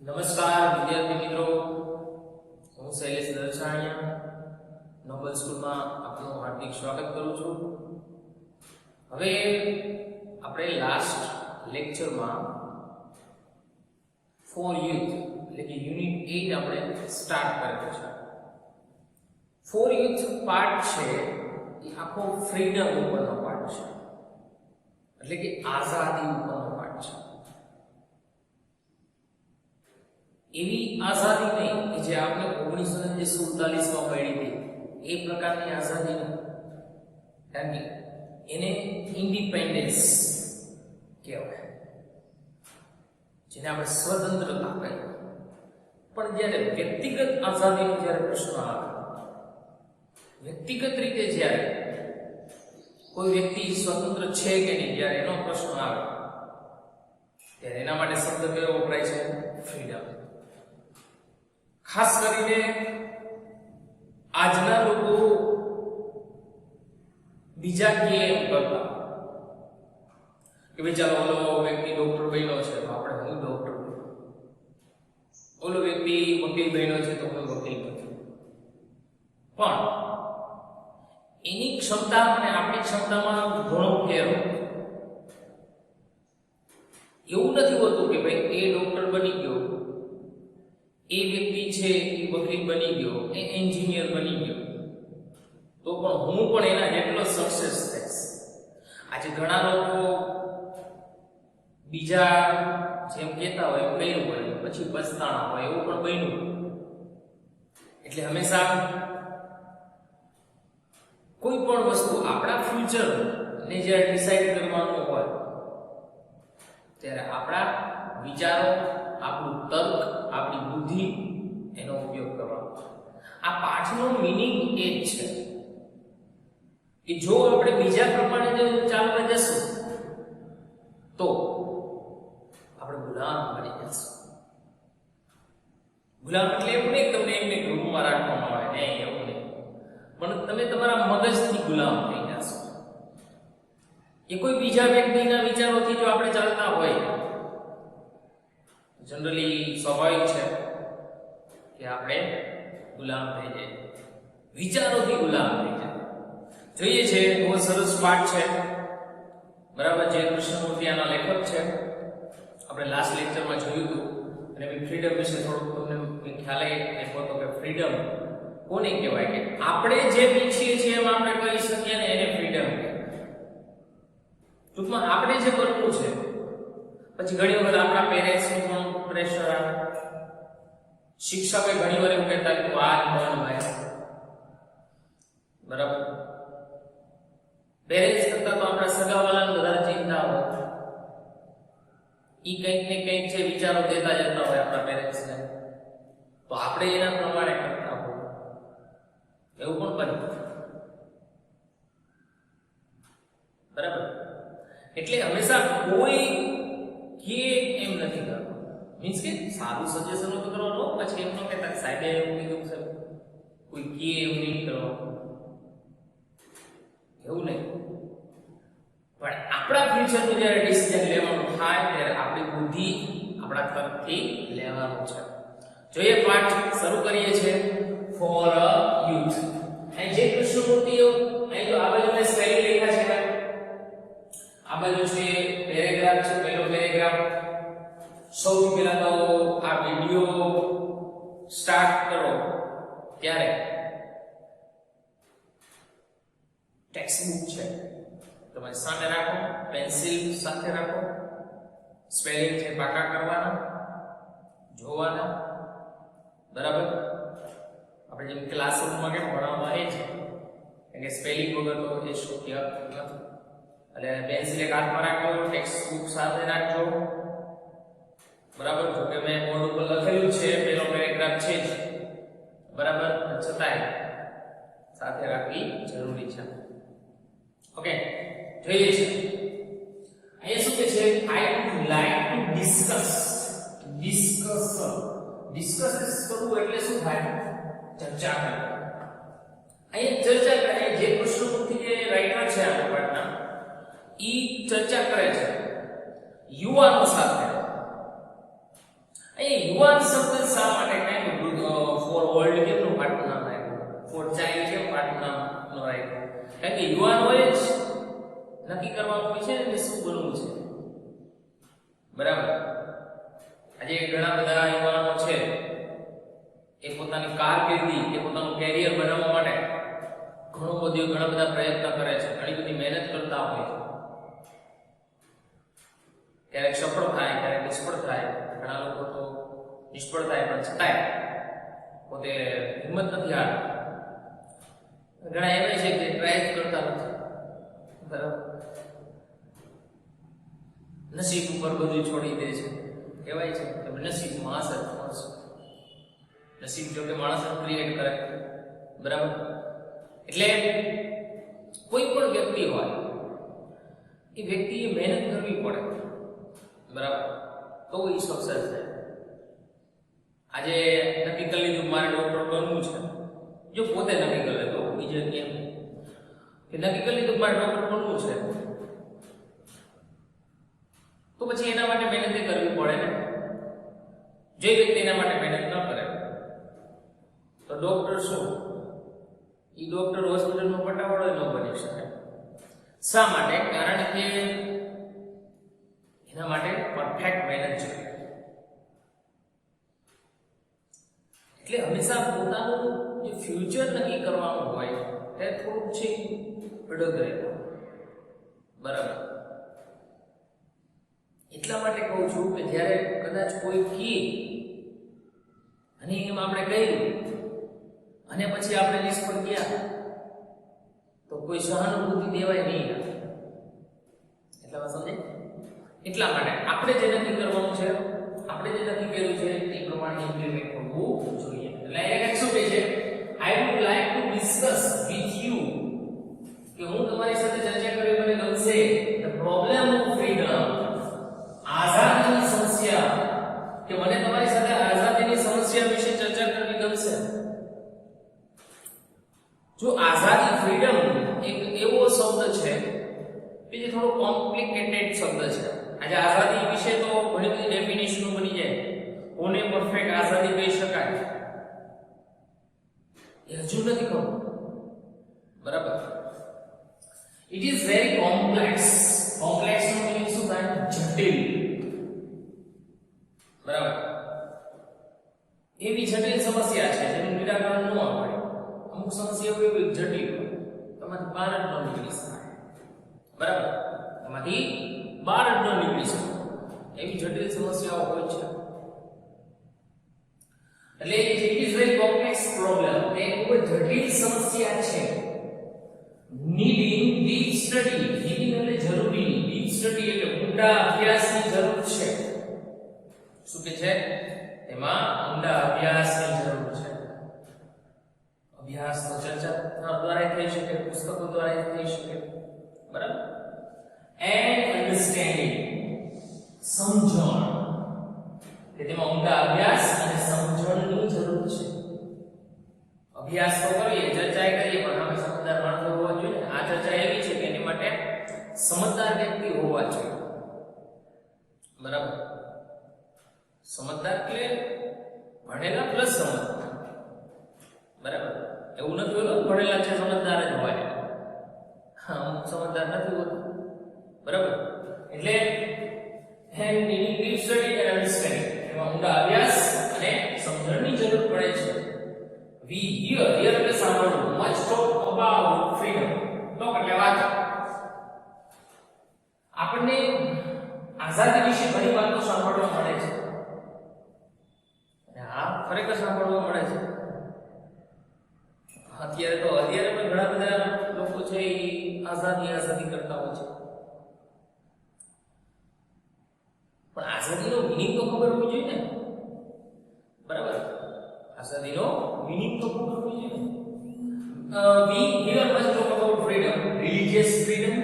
નમસ્કાર વિદ્યાર્થી મિત્રો, હું શૈલેષ નોબલ સ્કૂલમાં આપનું હાર્દિક સ્વાગત કરું છું. હવે આપણે લાસ્ટ લેક્ચરમાં ફોર યુથ એટલે કે યુનિટ 8 આપણે સ્ટાર્ટ કર્યો છે. ફોર યુથ પાર્ટ છે એ આખો ફ્રીડમ ઉપરનો પાર્ટ છે, એટલે કે આઝાદી ઉપરનો પાર્ટ છે. એવી આઝાદી નહીં કે જે આપણે 1947 માં મળી હતી એ પ્રકારની આઝાદી નહીં, કારણ કે એને ઇન્ડિપેન્ડન્સ કહેવાય, જેને આપણે સ્વતંત્રતા કહીએ. પણ જ્યારે વ્યક્તિગત આઝાદીનો જ્યારે પ્રશ્ન આવે, વ્યક્તિગત રીતે જ્યારે કોઈ વ્યક્તિ સ્વતંત્ર છે કે નહીં, જ્યારે એનો પ્રશ્ન આવે ત્યારે એના માટે શબ્દ કયો વપરાય છે? ફ્રીડમ. ખાસ કરીને આજના લોકો બીજા કે એમ કરતા કે ભાઈ ચાલો ઓલો વ્યક્તિ ડોક્ટર બન્યો છે તો આપણે હું ડોક્ટર બન્યો, ઓલો વ્યક્તિ વકીલ બન્યો છે તો હું વકીલ બન્યો. પણ એની ક્ષમતા અને આપણી ક્ષમતામાં ઘણો ફેર હોય. એવું નથી હોતું કે ભાઈ એ ડોક્ટર બની ગયો, એ વ્યક્તિ છે એ વકીલ બની ગયો, એ એન્જિનિયર બની ગયો તો પણ હું પણ એના જેટલો સક્સેસ થઈશ. આજે ઘણા લોકો બીજા જેમ કહેતા હોય એમ કર્યું હોય પછી પછતાણા હોય એવું પણ બન્યું. એટલે હંમેશા કોઈ પણ વસ્તુ આપણા ફ્યુચર ને જ્યારે ડિસાઈડ કરવાનું હોય ત્યારે આપણા વિચારો, આપણું તર્ક, આપણી બુદ્ધિ એનો ઉપયોગ કરવાનો. આ પાઠનો મિનિંગ એ જ છે કે જો આપણે બીજા પ્રમાણે ચાલવા જશું તો આપણે ગુલામ બની જશું. ગુલામ એટલે એવું નહીં તમને એમને રૂમમાં રાખવામાં આવે, નહીં એવું નહીં, પણ તમે તમારા મગજથી ગુલામ થઈ જશો. એ કોઈ બીજા વ્યક્તિના વિચારોથી જો આપણે ચાલતા હોય, જનરલી સ્વાભાવિક છે કે આપણે ગુલામ થઈ જાય, વિચારોથી ગુલામ થઈ જાય. જોઈએ છે બહુ સરસ પાઠ છે, બરાબર, જે કૃષ્ણમૂર્તિ આના લેખક છે. આપણે લાસ્ટ લેક્ચરમાં જોયું હતું અને મેં ફ્રીડમ વિશે થોડુંક તમને ખ્યાલ આપ્યો હતો કે ફ્રીડમ કોને કહેવાય, કે આપણે જે ઈચ્છીએ છીએ એમ આપણે કરી શકીએ ને એને ફ્રીડમ કહેવાય. ટૂંકમાં આપણે જે કરવું છે. પછી ઘણી વખત આપણા પેરેન્ટ્સનું પણ પ્રેશર આવે, શિક્ષકે ઘણી વાર એવું કહેતા કે આ જ બન ભાઈ, બરાબર. પેરેન્ટ્સ કરતા તો આપણા સગાવાલાને વધારે ચિંતા હોય, ઈ કંઈક ને કંઈક છે વિચારો દેતા જતા હોય આપણા પેરેન્ટ્સને, તો આપણે એના પ્રમાણે કરતા હોય, એવું પણ બને, બરાબર. એટલે હંમેશા કોઈ કે એમ નથી કરવાનું, મીન્સ કે સારું સજેશન તો કરવાનું, પછી એમ ન કહેતા સાહેબે એવું કીધું છે, કોઈ કે એમ નહીં કરવાનું, એવું નહીં. પણ આપણા ફ્યુચરનું જ્યારે ડિસિઝન લેવાનું થાય ત્યારે આપણી બુદ્ધિ, આપણા તર્કથી લેવાનું છે. જોઈએ પાઠ શરૂ કરીએ છીએ. For youth. અહીં જે કૃષ્ણમૂર્તિઓ અહીં તો આ બાજુ મેં સ્પેલિંગ લખ્યા છે, આ બાજુ છે પેરેગ્રાફ છે, પહેલો પેરેગ્રાફ. સૌથી પહેલા તો આ વિડિયો સ્ટાર્ટ કરો ત્યારે ટેક્સ્ટ બુક છે તમે સાથે રાખો, પેન્સિલ સાથે રાખો, સ્પેલિંગ છે પાકા કરવાના, જોવાના, બરાબર. આપણે જેમ ક્લાસરૂમમાં કેમ ભણાવવા એ છે કે સ્પેલિંગ વગર તો એ શક્ય નથી. એટલે પેન્સિલ એક હાથમાં રાખો, ટેક્સ્ટ બુક સાથે રાખજો, બરાબર. જો કે મેં બોર્ડ ઉપર લખેલું છે, પહેલો પેરેગ્રાફ છે જ, બરાબર, છતાંય સાથે રાખવી જરૂરી છે. ઓકે, જોઈએ છે અહીંયા શું કહે છે? I would like to discuss કરવું એટલે શું થાય? ચર્ચા કરવી. અહીંયા ચર્ચા કરે, જે કૃષ્ણમૂર્તિ જે રાઇટર છે આ પાઠના, ઈ ચર્ચા કરે છે યુવાનો સાથે. અહીં યુવાન શબ્દ શા માટે કાંઈ ફોર ઓલ્ડ કેમનું પાટનું નામ રાખ્યું, ફોર ચાઇલ્ડ કેમ પાટનું નામ ન રાખ્યું? કારણ કે યુવાન હોય જ નક્કી કરવાનું હોય છે ને શું બનવું છે, બરાબર. આજે ઘણા બધા યુવાનો છે એ પોતાની કારકિર્દી કે પોતાનું કેરિયર બનાવવા માટે ઘણા બધા પ્રયત્ન કરે છે, ઘણી બધી મહેનત કરતા હોય છે. ક્યારેક સફળ થાય, ક્યારેક નિષ્ફળ થાય. ઘણા લોકો તો નિષ્ફળ થાય પણ છતાંય પોતે હિંમત નથી હારતા. ઘણા એવા છે કે ટ્રાય કરતા નથી, બરાબર. નસીબ ઉપર બધું છોડી દે છે. કહેવાય છે કે નસીબ માણસ જ મળશે. નસીબ જો કે માણસ જ ક્રિએટ કરે, બરાબર. એટલે કોઈ પણ વ્યક્તિ હોય એ વ્યક્તિએ મહેનત કરવી પડે, બરાબર, તો એ સક્સેસ થાય. આજે નક્કી કરી લીધું મારે ડોક્ટર બનવું છે, જો પોતે નક્કી કરી લે તો બીજે કેમ કે નક્કી કરી લીધું મારે ડોક્ટર બનવું છે, તો પછી એના માટે મહેનત કરવી પડે ને. જે વ્યક્તિ એના માટે મહેનત ન કરે તો ડોક્ટર શું, એ ડોક્ટર હોસ્પિટલમાં પટાવાળો ન બની શકે. શા માટે? કારણ કે એના માટે પરફેક્ટ મહેનત જોઈએ. એટલે હંમેશા પોતાનું જે ફ્યુચર નક્કી કરવાનું હોય તે થોડુંક છે અડગ રહેવું, બરાબર. એટલા માટે કહું છું કે જ્યારે કદાચ કોઈ કી અને એમ આપણે કહ્યું અને પછી આપણે નિષ્ફળ ગયા તો કોઈ સહાનુભૂતિ દેવાય નહીં. એટલા સમજે? એટલા માટે આપણે જે નક્કી કરવાનું છે, આપણે જે નક્કી કર્યું છે તે પ્રમાણે ઇમ્પ્લિમેન્ટ કરવું જોઈએ. એટલે એક શું કહે છે, I would like to discuss with you, કે હું તમારી સાથે ચર્ચા કરી મને ગમશે ધ પ્રોબ્લેમ ઓફ ફ્રીડમ, આઝાદીની સમસ્યા, કે મને તમારી સાથે આઝાદીની સમસ્યા વિશે ચર્ચા કરવી ગમશે. જો આઝાદી, ફ્રીડમ એક એવો શબ્દ છે કે જે થોડો કોમ્પ્લિકેટેડ શબ્દ છે. આજે આઝાદી વિશે તો ઘણી બધી ડેફિનેશનો બની જાય, કોને પરફેક્ટ આઝાદી કહી શકાય એ હજુ નથી ખબર, બરાબર. It is very complex. Complex નો મીનિંગ શું થાય? જટિલ, બરાબર. એવી જટિલ સમસ્યા છે જેનું નિરાકરણ ન આવે. અમુક સમસ્યાઓ એવી જટિલ હોય એમાંથી બહાર જ ન નીકળી શકાય, બરાબર. એમાંથી બહાર જ ન નીકળી શકે એવી જટિલ સમસ્યાઓ હોય છે. એટલે it is very complex problem. એ ખૂબ જટિલ સમસ્યા છે. Needing deep study. નીડિંગ એટલે જરૂરી, ડીપ સ્ટડી એટલે ઊંડા અભ્યાસની જરૂર છે. શું કે છે? એમાં ઊંડા અભ્યાસની જરૂર છે. અભ્યાસ તો ચર્ચા દ્વારા થઈ શકે, પુસ્તકો દ્વારા થઈ શકે, બરાબર. એન્ડ અન્ડરસ્ટેન્ડિંગ, સમજણ, કે તેમાં ઊંડા અભ્યાસ અને સમજણની જરૂર છે. અભ્યાસ તો કરીએ, ચર્ચા કરીએ, પણ આપણે સમજદાર માણસો હોવા જોઈએ. આ ચર્ચા એવી છે કે એની માટે સમજદાર વ્યક્તિ હોવા જોઈએ, બરાબર. સમજદાર એટલે ભણેલા પ્લસ સમજદાર, બરાબર. એવું નથી હોતું ભણેલા છે સમજદાર જ હોય, હા, અમુક સમજદાર નથી હોતું, બરાબર. એટલે hand needing deep study and understanding, એમાં ઊંડા અભ્યાસ અને સમજણની જરૂર પડે છે. વી હિયર એટલે સાંભળવું, much talk about freedom. Talk એટલે વાત. આપણને આઝાદી વિશે ઘણી વાતો સાંભળવા મળે છે, અને આ ખરેખર સાંભળવા મળે છે. અત્યારે પણ ઘણા બધા લોકો છે એ આઝાદી કરતા હોય છે, પણ આઝાદીનો મીનિંગ તો ખબર હોવી જોઈએ ને, બરાબર. આઝાદીનો મીનિંગ તો ખબર હોવી જોઈએ. We hear much talk about freedom, religious freedom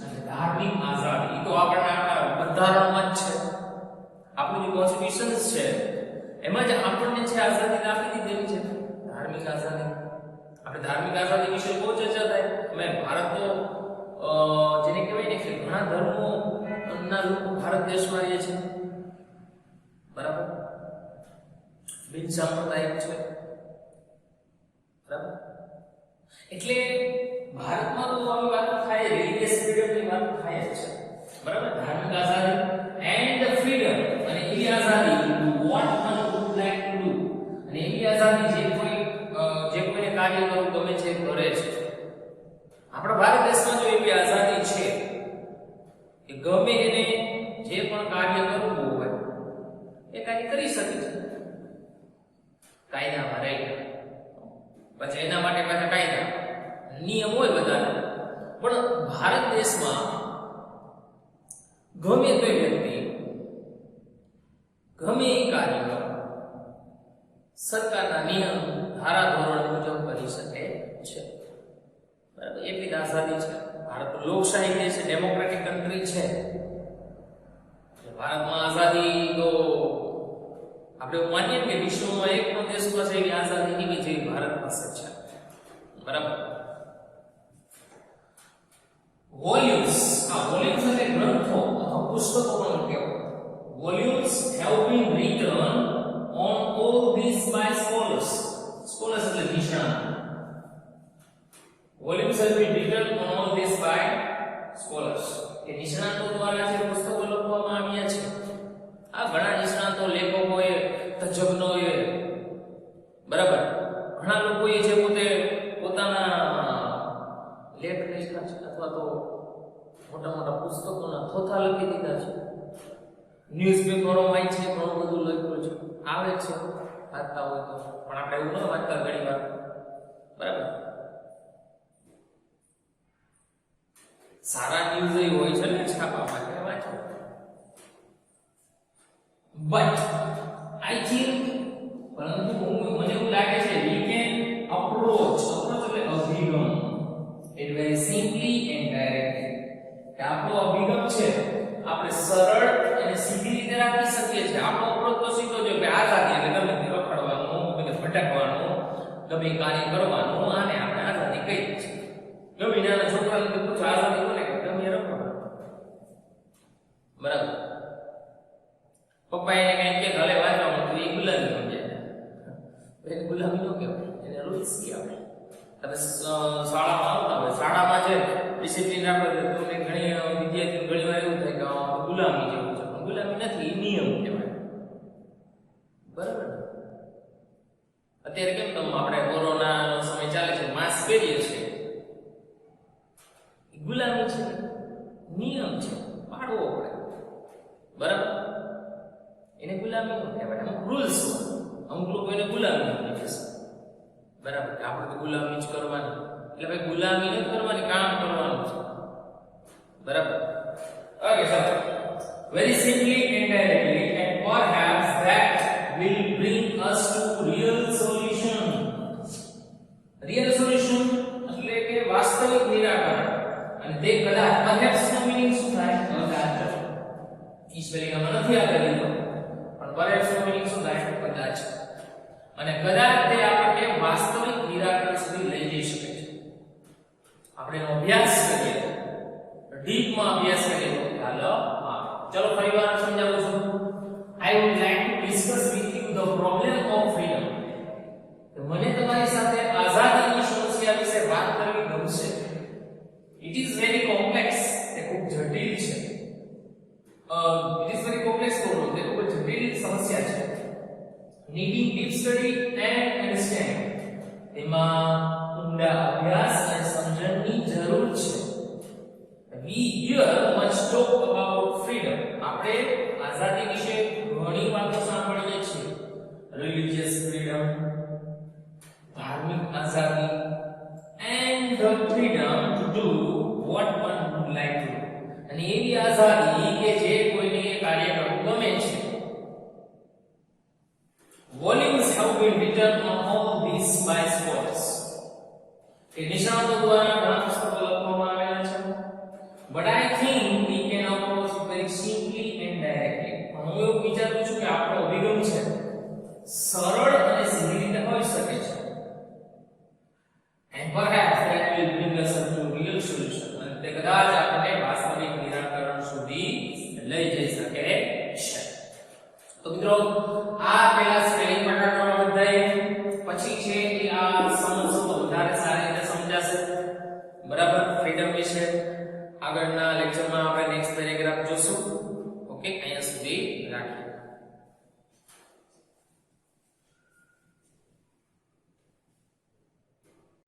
અને ધાર્મિક આઝાદી. તો આપણા બંધારણમાં જ છે, આપણું જે કોન્સ્ટિટ્યુશન છે એમાં જ આપણને છે આઝાદી આપી દીધેલી છે, ધાર્મિક આઝાદી. આપણે ધાર્મિક આઝાદી વિશે બહુ ચર્ચા થાય. અમે ભારત તો જેને કહેવાય ને કે ઘણા ધર્મો ના લોકો ભારત દેશમાં રહે છે, બરાબર. બિન સાંપ્રદાયિક છે, બરાબર? એટલે ભારતમાં તો આવી વાત થાય, રિલીજીયસ ફ્રીડમની વાત થાય જ છે, બરાબર? ધાર્મિક આઝાદી એન્ડ ધ ફ્રીડમ, અને એવી આઝાદી what one would like to do, અને એવી આઝાદી જે કોઈને કાર્ય કરવું ગમે છે કરે છે. આપણા ભારત દેશમાં જો એવી આઝાદી છે કે ગમે એને જે પણ કાર્ય કરવું હોય એ કાર્ય કરી શકે છે, કાયદામાં રહી. પછી એના માટે પાછા કાયદા નિયમ હોય બધાને. પણ ભારત દેશમાં ગમે તે વ્યક્તિ ગમે એ કાર્ય સરકારના નિયમ ધારા ધોરણ મુજબ કરી શકે છે, બરાબર? એટલી જ આઝાદી છે. ભારત લોકશાહી દેશ છે, ડેમોક્રેટિક કન્ટ્રી છે. ભારતમાં આઝાદી તો આપણે માનીએ કે વિશ્વમાં એક પણ દેશ પાસે એવી આઝાદી નહીં જેવી ભારત પાસે છે, બરાબર? વોલ્યુમ્સ, આ વોલ્યુમ્સ એટલે ગ્રંથો અથવા પુસ્તકો પણ કહેવાય. Volumes have been written on all this by scholars. Scholars એટલે નિષ્ણાત. Volumes have been written on all this by scholars. કે નિષ્ણાતો દ્વારા જે પુસ્તકો લખવામાં આવ્યા છે, આ ઘણા નિષ્ણાતો, લેખકોએ, તજજ્ઞોએ, બરાબર, ઘણા લોકોએ જે પોતાના લેખ લખ્યા છે અથવા તો મોટા મોટા પુસ્તકોના થોથા લખી દીધા છે. ન્યૂઝપેપરોમાં છે, ઘણું બધું લખ્યું છે, આવે છે, વાંચતા હોય તો. પણ આપણે એવું ન વાંચતા ઘણી વાર, બરાબર? સારા ન્યૂઝ હોય છે ને છાપા માટે વાંચો. બટ આઈ થિંક, પરંતુ મને એવું લાગે છે we can approach એટલે અભિગમ it very simply and directly. કે આપણો અભિગમ છે આપણે સરળ અને સીધી રીતે રાખી શકીએ છીએ. આપણો અપ્રોચ તો સીધો છે કે આઝાદી એટલે ગમે તે રખડવાનું, ગમે તે ભટકવાનું, ગમે કાર્ય કરવાનું, આને આપણે આઝાદી કહીએ છીએ. ગમે નાના છોકરાને પૂછો આઝાદી કોને કહે? ગમે રખડવાનું, બરાબર? પપ્પા એને કઈ કે ઘરે વાંચવાનું તો એ ગુલામી બની જાય. એને ગુલામી નો કહેવાય, એને રૂલ્સ કહેવાય. તમે શાળામાં આવતા હોય, શાળામાં છે ડિસિપ્લિન આપણે તમને ઘણી વિદ્યાર્થીઓ ઘણી વાર એવું થાય કે ગુલામી જેવું છે, પણ ગુલામી નથી, એ નિયમ કહેવાય, બરાબર? અત્યારે કેમ તમે આપણે કોરોનાનો સમય ચાલે છે, માસ્ક પહેરીએ છીએ, ગુલામી છે, નિયમ છે, પાડવો પડે, બરાબર? એને ગુલામી નો કહેવાય, અમુક રૂલ્સ હોય. અમુક લોકો એને ગુલામી કહે છે, બરાબર? આપણે તો ગુલામી જ કરવાની, એટલે ભાઈ ગુલામી નથી કરવાની, કામ કરવાનું છે, બરાબર? Okay sir, very simply and directly, and perhaps that will bring us to real solution. Real solution એટલે કે વાસ્તવિક નિરાકરણ. અને તે કદાચ perhaps નો meaning શું થાય? કદાચ. ઈ સ્પેલિંગ આમાં નથી આપેલ દીધો, પણ perhaps નો meaning શું થાય? કદાચ. અને કદાચ તે આપણને વાસ્તવિક નિરાકરણ સુધી લઈ જઈ શકે છે. આપણે એનો અભ્યાસ કરીએ, ડીપમાં અભ્યાસ કરીએ તો હાલો. ચલો ફરીવાર સમજાવું છું. I would like to discuss with you the problem of freedom. તો મને તમારી સાથે આઝાદીની સમસ્યા વિશે વાત કરવી ગમશે. It is very complex. તે ખૂબ જટિલ છે. It is very complex problem. તે ખૂબ જટિલ સમસ્યા છે. Needing deep study and understanding. તેમાં ઊંડા અભ્યાસ અને સમજણની જરૂર છે. We hear much talk about freedom. આપણે આઝાદી વિશે ઘણી વાતો સાંભળીએ છીએ. Religious freedom, ધાર્મિક આઝાદી, and the freedom to do what one would like to do. અને એવી આઝાદી કે જે કોઈને કાર્ય કરવું ગમે છે. Volumes have been written on all these by scholars. કે નિષ્ણાતો દ્વારા ઘણા પુસ્તકો લખવામાં આવેલા છે. But I think we can approach it very simply and directly. હું એવું વિચારું છું કે આપણો અભિગમ છે સરળ અને સીધી રીતે હોઈ શકે છે. And perhaps that will bring us to real solution. અને તે કદાચ આપણને વાસ્તવિક નિરાકરણ સુધી લઈ જઈ શકે છે. તો મિત્રો, આ પહેલા સ્પેલિંગ પાઠ બરાબર, ફ્રીડમ વિશે આગળના લેક્ચરમાં આપણે નેક્સ્ટ પેરેગ્રાફ જોશું. ઓકે, અહીંયા સુધી રાખીએ.